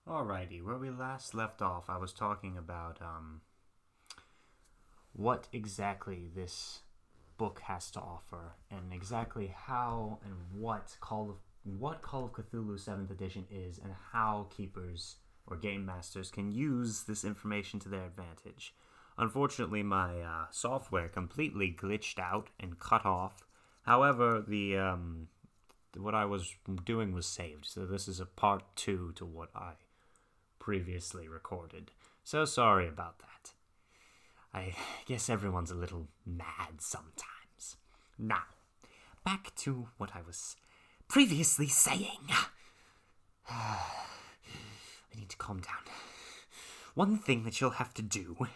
Alrighty, where we last left off, I was talking about what exactly this book has to offer, and exactly how and what Call of Cthulhu 7th Edition is, and how keepers or game masters can use this information to their advantage. Unfortunately, my software completely glitched out and cut off. However, the what I was doing was saved, so this is a part 2 to what I previously recorded. So sorry about that. I guess everyone's a little mad sometimes. Now, back to what I was previously saying. I need to calm down. One thing that you'll have to do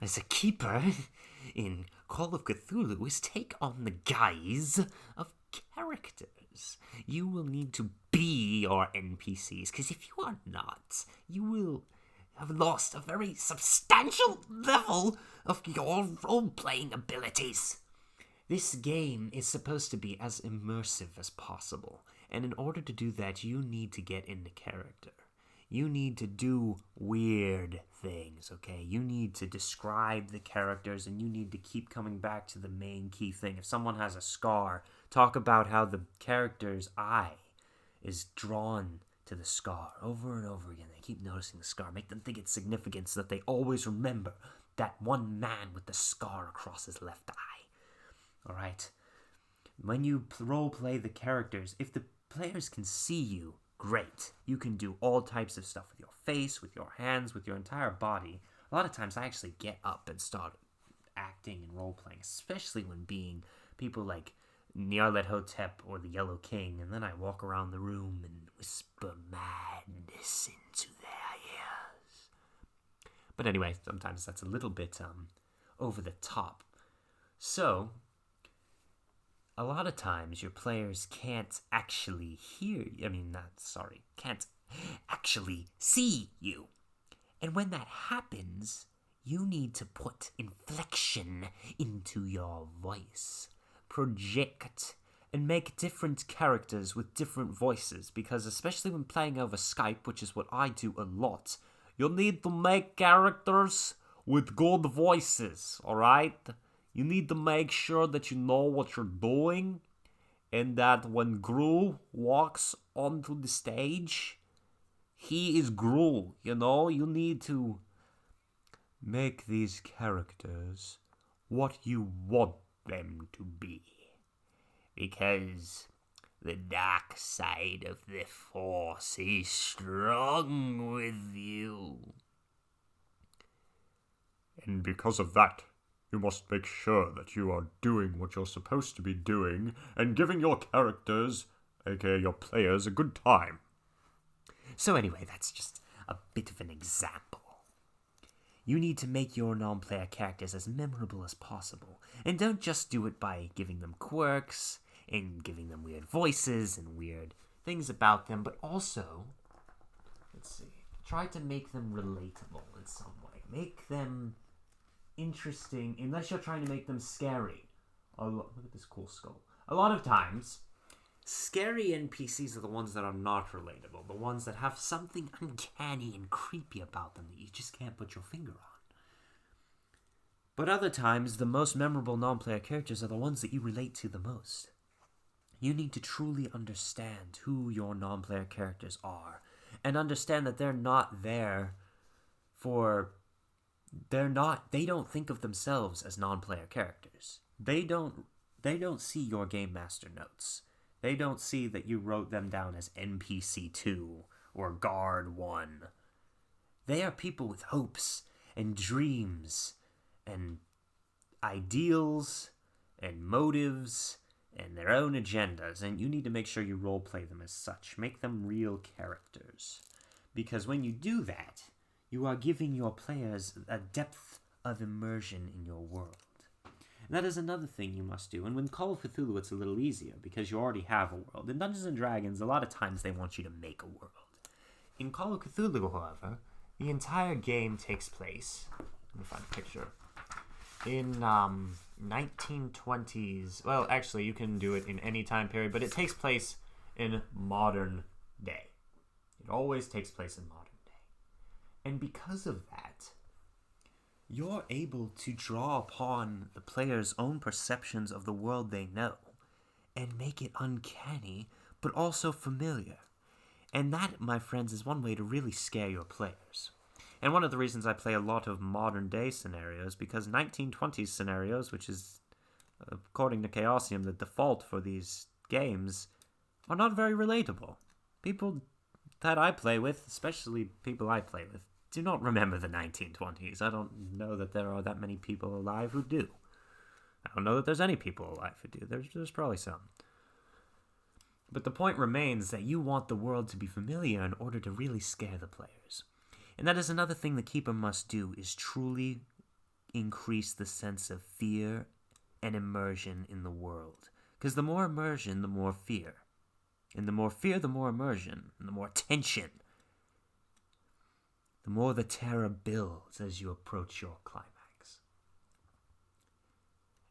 as a keeper in Call of Cthulhu is take on the guise of characters. You will need to be your NPCs, because if you are not, you will have lost a very substantial level of your role-playing abilities. This game is supposed to be as immersive as possible, and in order to do that, you need to get into character. You need to do weird things, okay? You need to describe the characters, and you need to keep coming back to the main key thing. If someone has a scar, talk about how the character's eye is drawn to the scar over and over again. They keep noticing the scar. Make them think it's significant so that they always remember that one man with the scar across his left eye. Alright? When you role-play the characters, if the players can see you, great. You can do all types of stuff with your face, with your hands, with your entire body. A lot of times I actually get up and start acting and role-playing, especially when being people like Nyarlathotep or the Yellow King, and then I walk around the room and whisper madness into their ears. But anyway, sometimes that's a little bit over the top. So, a lot of times your players can't actually can't actually see you. And when that happens, you need to put inflection into your voice. Project and make different characters with different voices, because especially when playing over Skype, which is what I do a lot, you'll need to make characters with good voices, alright? You need to make sure that you know what you're doing, and that when Gru walks onto the stage, he is Gru, you know? You need to make these characters what you want them to be. Because the dark side of the Force is strong with you. And because of that, you must make sure that you are doing what you're supposed to be doing and giving your characters, aka your players, a good time. So anyway, that's just a bit of an example. You need to make your non-player characters as memorable as possible. And don't just do it by giving them quirks and giving them weird voices and weird things about them, but also, try to make them relatable in some way. Make them interesting, unless you're trying to make them scary. Look at this cool skull. A lot of times, scary NPCs are the ones that are not relatable, the ones that have something uncanny and creepy about them that you just can't put your finger on. But other times, the most memorable non-player characters are the ones that you relate to the most. You need to truly understand who your non-player characters are, and understand that they're not there for... They don't think of themselves as non-player characters. They don't see your game master notes. They don't see that you wrote them down as NPC 2 or Guard 1. They are people with hopes and dreams and ideals and motives and their own agendas, and you need to make sure you roleplay them as such. Make them real characters. Because when you do that, you are giving your players a depth of immersion in your world. And that is another thing you must do. And with Call of Cthulhu, it's a little easier, because you already have a world. In Dungeons & Dragons, a lot of times they want you to make a world. In Call of Cthulhu, however, the entire game takes place... Let me find a picture. In 1920s... Well, actually, you can do it in any time period, but it takes place in modern day. It always takes place in modern day. And because of that, you're able to draw upon the player's own perceptions of the world they know and make it uncanny, but also familiar. And that, my friends, is one way to really scare your players. And one of the reasons I play a lot of modern day scenarios, because 1920s scenarios, which is, according to Chaosium, the default for these games, are not very relatable. People that I play with, especially people I play with, do not remember the 1920s. I don't know that there are that many people alive who do. I don't know that there's any people alive who do. There's probably some. But the point remains that you want the world to be familiar in order to really scare the players. And that is another thing the Keeper must do, is truly increase the sense of fear and immersion in the world. Because the more immersion, the more fear. And the more fear, the more immersion. And the more tension, the more the terror builds as you approach your climax.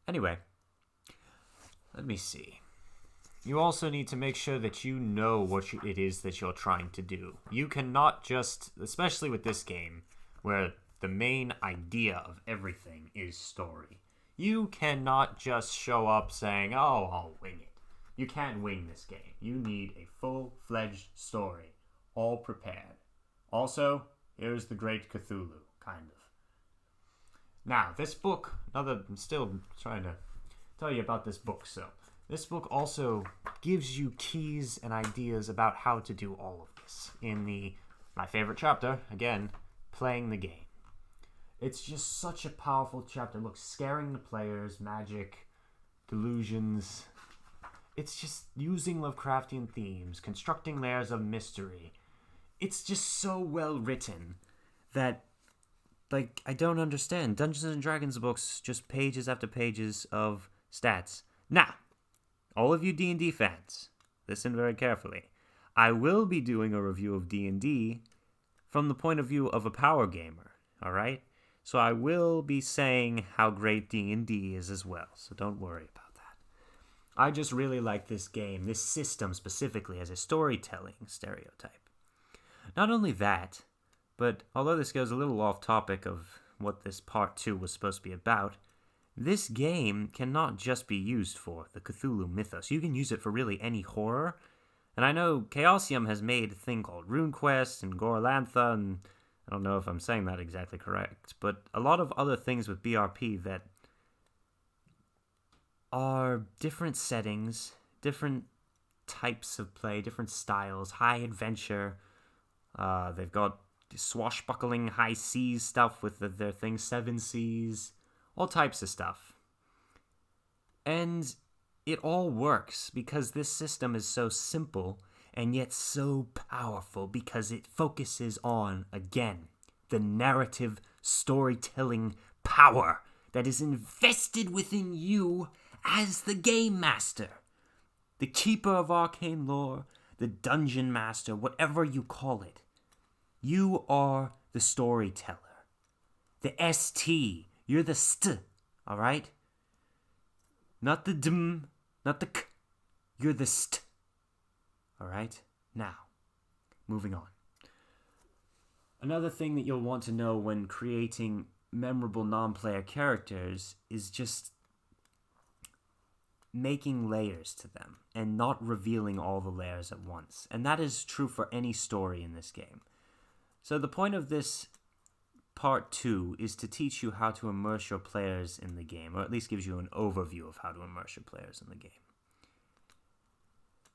Anyway, let me see. You also need to make sure that you know what it is that you're trying to do. You cannot just, especially with this game, where the main idea of everything is story, you cannot just show up saying, oh, I'll wing it. You can't wing this game. You need a full-fledged story, all prepared. Also, here's the Great Cthulhu, kind of. Now, this book, I'm still trying to tell you about this book, so this book also gives you keys and ideas about how to do all of this in my favorite chapter, again, playing the game. It's just such a powerful chapter. Look, scaring the players, magic, delusions. It's just using Lovecraftian themes, constructing layers of mystery. It's just so well written that, I don't understand. Dungeons & Dragons books, just pages after pages of stats. Now, all of you D&D fans, listen very carefully. I will be doing a review of D&D from the point of view of a power gamer, all right? So I will be saying how great D&D is as well, so don't worry about that. I just really like this game, this system specifically, as a storytelling stereotype. Not only that, but although this goes a little off topic of what this part 2 was supposed to be about, this game cannot just be used for the Cthulhu mythos. You can use it for really any horror. And I know Chaosium has made a thing called RuneQuest and Gorlantha, and I don't know if I'm saying that exactly correct, but a lot of other things with BRP that are different settings, different types of play, different styles, high adventure. They've got swashbuckling high seas stuff with their thing, 7 seas. All types of stuff. And it all works because this system is so simple and yet so powerful because it focuses on, again, the narrative storytelling power that is invested within you as the game master. The keeper of arcane lore, the dungeon master, whatever you call it. You are the storyteller. The ST. You're the st, all right? Not the dm, not the k. You're the st, all right? Now, moving on. Another thing that you'll want to know when creating memorable non-player characters is just making layers to them and not revealing all the layers at once. And that is true for any story in this game. So the point of this Part 2 is to teach you how to immerse your players in the game, or at least gives you an overview of how to immerse your players in the game.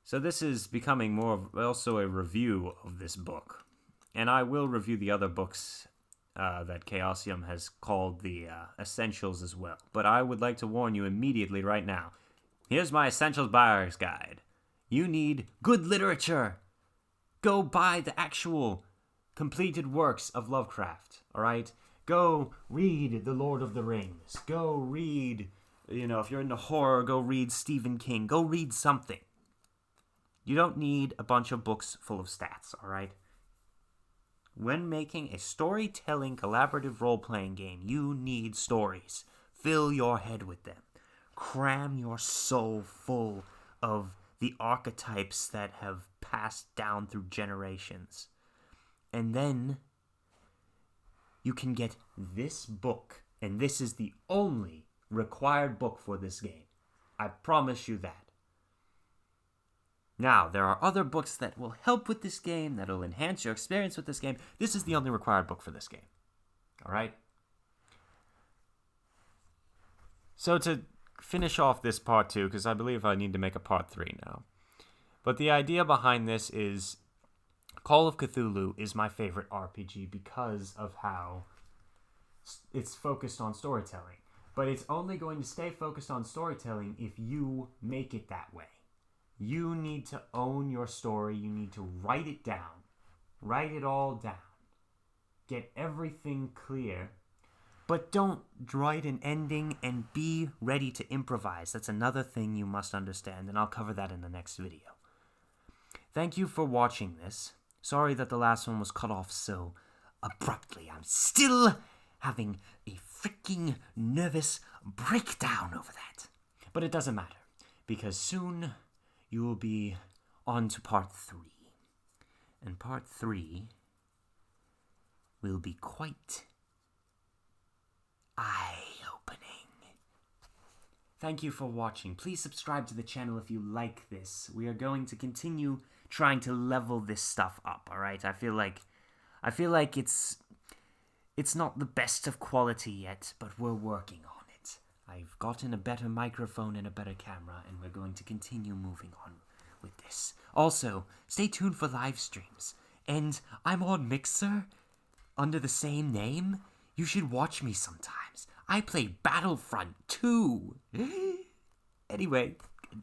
So this is becoming more of also a review of this book. And I will review the other books that Chaosium has called the Essentials as well. But I would like to warn you immediately right now. Here's my Essentials Buyer's Guide. You need good literature. Go buy the actual completed works of Lovecraft, all right? Go read The Lord of the Rings. Go read, if you're into horror, go read Stephen King. Go read something. You don't need a bunch of books full of stats, all right? When making a storytelling collaborative role-playing game, you need stories. Fill your head with them. Cram your soul full of the archetypes that have passed down through generations. And then you can get this book, and this is the only required book for this game. I promise you that. Now, there are other books that will help with this game, that will enhance your experience with this game. This is the only required book for this game. Alright? So to finish off this part 2, because I believe I need to make a part 3 now. But the idea behind this is Call of Cthulhu is my favorite RPG because of how it's focused on storytelling. But it's only going to stay focused on storytelling if you make it that way. You need to own your story. You need to write it down. Write it all down. Get everything clear. But don't write an ending and be ready to improvise. That's another thing you must understand, and I'll cover that in the next video. Thank you for watching this. Sorry that the last one was cut off so abruptly. I'm still having a freaking nervous breakdown over that. But it doesn't matter, because soon you will be on to part 3. And part 3 will be quite eye-opening. Thank you for watching. Please subscribe to the channel if you like this. We are going to continue trying to level this stuff up, alright? I feel like it's not the best of quality yet, but we're working on it. I've gotten a better microphone and a better camera, and we're going to continue moving on with this. Also, stay tuned for live streams. And I'm on Mixer under the same name. You should watch me sometimes. I play Battlefront 2. Anyway,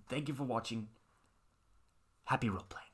thank you for watching. Happy role-playing.